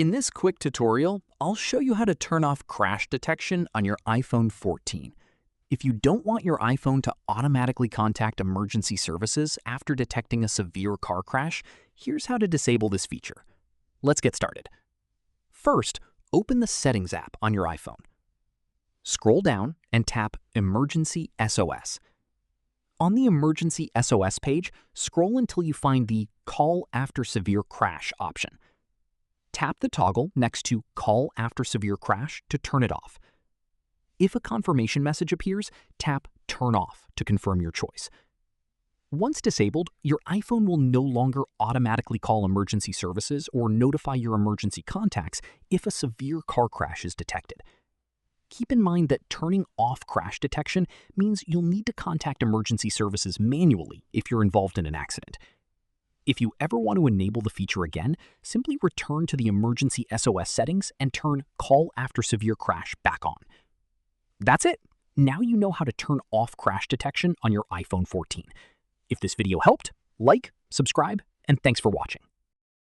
In this quick tutorial, I'll show you how to turn off crash detection on your iPhone 14. If you don't want your iPhone to automatically contact emergency services after detecting a severe car crash, here's how to disable this feature. Let's get started. First, open the Settings app on your iPhone. Scroll down and tap Emergency SOS. On the Emergency SOS page, scroll until you find the Call After Severe Crash option. Tap the toggle next to Call After Severe Crash to turn it off. If a confirmation message appears, tap Turn Off to confirm your choice. Once disabled, your iPhone will no longer automatically call emergency services or notify your emergency contacts if a severe car crash is detected. Keep in mind that turning off crash detection means you'll need to contact emergency services manually if you're involved in an accident. If you ever want to enable the feature again, simply return to the Emergency SOS settings and turn Call After Severe Crash back on. That's it. Now you know how to turn off crash detection on your iPhone 14. If this video helped, like, subscribe, and thanks for watching.